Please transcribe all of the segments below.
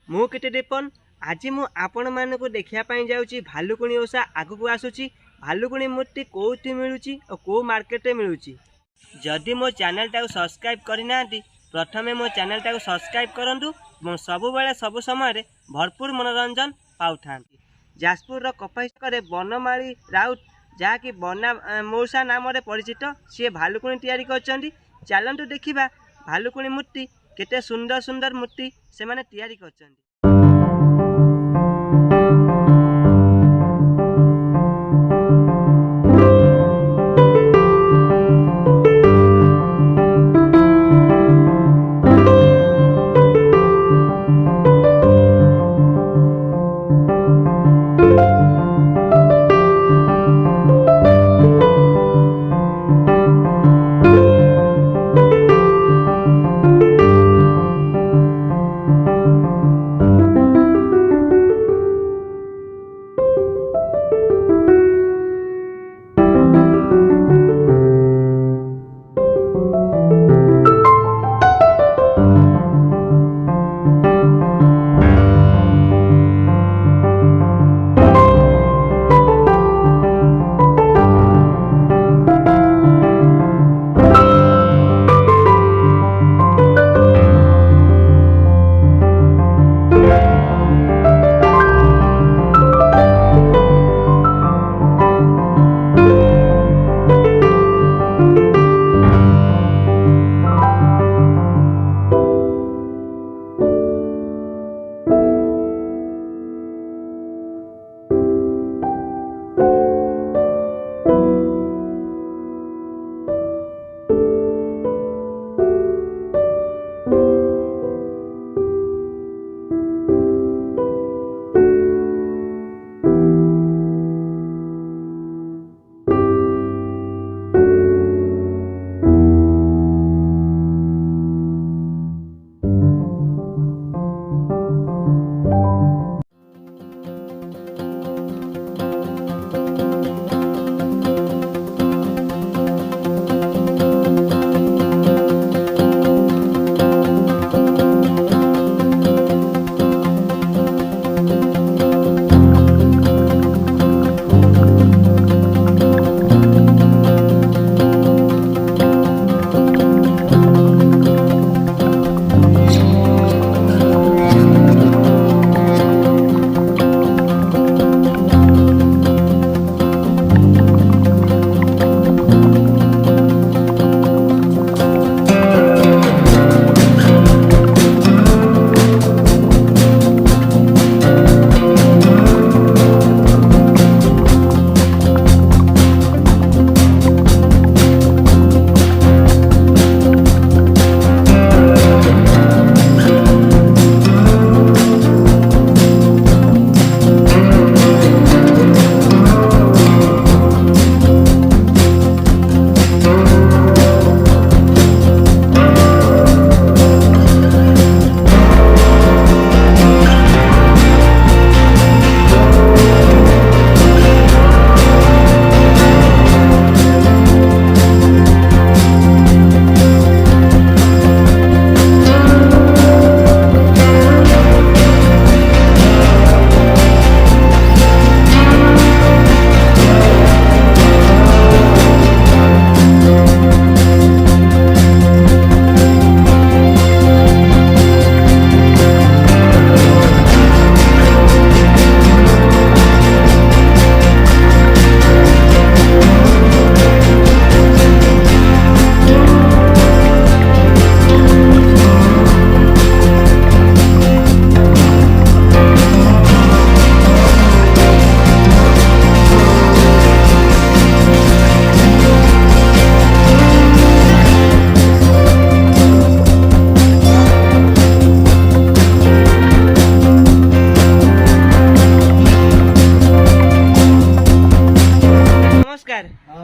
मु कीर्ति दीपन आज मु आपण मानक देखिया जाऊँगी भालुकुणी ओषा आगक आसूची भालुकुणी मूर्ति कौटी मिलूची और कौ मार्केट रे मिलूची। जदि मो चैनल टाको सब्सक्राइब करना प्रथमे मो चैनल टाको सब्सक्राइब करंतु और सबु बेले सब समय भरपूर मनोरंजन पाउथां। जाजपुर कपाईकर बनमाली राउत जहाँकि बना मौसा नाम परिचित सी भालुकुणी तैयारी करछंती। चलंतु देखिबा भालुकुणी मूर्ति केते सुंदर सुंदर मूर्ति से माने तैयारी करछंती।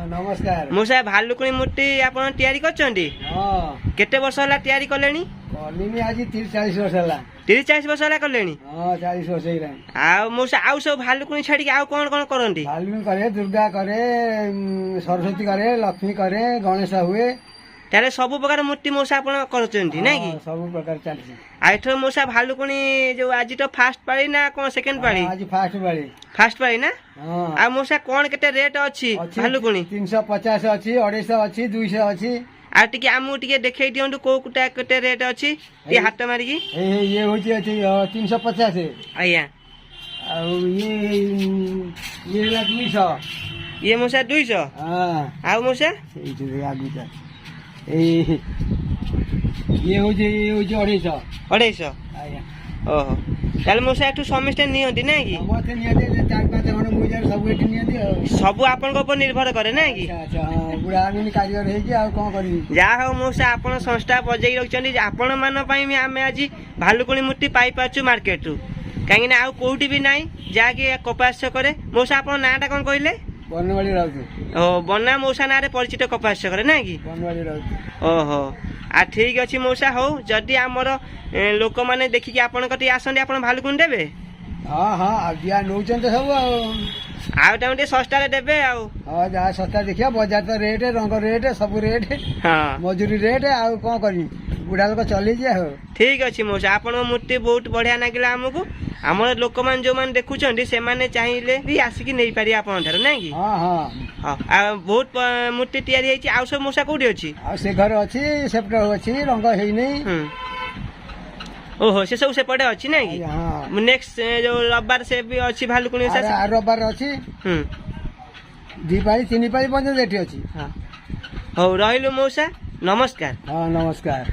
नमस्कार मुसा भालुकुणी मूर्ति आपण तैयारी करछंती। हां केते वर्ष होला तैयारी करलेनी? कलिनी आज 30-40 वर्ष होला। 30-40 वर्ष होला करलेनी? हां 40 वर्ष हेलानी। आ मुसा आउ सब भालुकुणी छाडी आउ कोन कोन करंती? भालुकुणी करे, दुर्गा करे, सरस्वती करे, लक्ष्मी करे, गणेश हुए। ताले सब प्रकार मूर्ति मौसा आपण करचंती ना कि सब प्रकार चलछि आइठो मौसा भालुकुणी जो आज तो फास्ट पाली ना कोन सेकंड पाली आज फास्ट पाली ना हां आ मौसा कोन केते रेट अछि भालुकुणी 350 अछि 250 अछि 200 अछि आ टिके आमु टिके देखै दियंतु को कुटा केते रेट अछि ती हाथ मारी की ये होची अछि 350 आया आ ये ला 200 ये मौसा 200 हां आ मौसा एठी आगुचा ये होची 250 आया ओहो ताले मौसा एठु समिष्टे नियंती ना कि मते नियते 4-5 जण मुजार सब एठी नियती सब आपन ऊपर निर्भर करे ना कि अच्छा बुढ़ा आमिनी कारीगर हे कि आ कोन करबी जा हो मौसा आपण संस्था बजै रखछन्ती आपण मान पई आमे आज भालुकुणी मूर्ति पाई पाछु मार्केट रु काहे ना आ कोउठी भी नाही जाके कपास करे मौसा आपण नाटा कोन कइले बनवाड़ी राउत ओ बन्ना मौसा नारे परिचित कपास करे ना कि बनवाड़ी राउत ओहो आ ठीक अछि मौसा हो जदि हमर लोक माने देखि कि आपण कति आसंदी आपण भालुकुणी देबे हां हां आबिया नौचन त सब आ टाइम सस्ता रे देबे आ हां जा सस्ता देखिया बाजार तो रेट रंग रेट सब रेट हां मजूरी रेट आ कोन करी बुढ़ा लोक चली जे हो ठीक अछि मौसा आपण मूर्ति बहुत बढ़िया नागिला हमकु हमर लोक मान जो मान देखुचंदी से माने चाहिए भी आसिकी नहीं पारी आपण धर नै कि हां हां हां आ बहुत मूर्ति तैयारी हेछि आ सब मौसा कोडी अछि आ से घर अछि सेप्टर अछि रंग हेइ नै ओहो से सब से पड़े अछि नै कि हां नेक्स्ट जो रविवार से भी अछि भालुकुणी से आ रविवार अछि दी पाई तीन पाई बंद देठी अछि हां हो रहिलो मौसा नमस्कार हां नमस्कार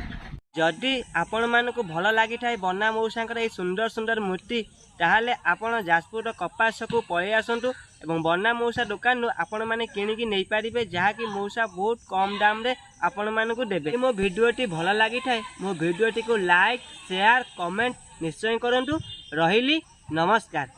जदि आपण मानकु भल लागि थाए बन्ना मौसांकर ए सुंदर सुंदर मूर्ति ताहाले आपण जाजपुर कपास को पळे आसंतु एवं बन्ना मौसा दुकान आपण माने किनिकी नै पारिबे जहा कि मौसा बहुत कम दाम रे आपण मानकु देबे मो वीडियोटी भल लागि थाए मो वीडियोटी को लाइक शेयर कमेंट निश्चय करंतु रहिली नमस्कार।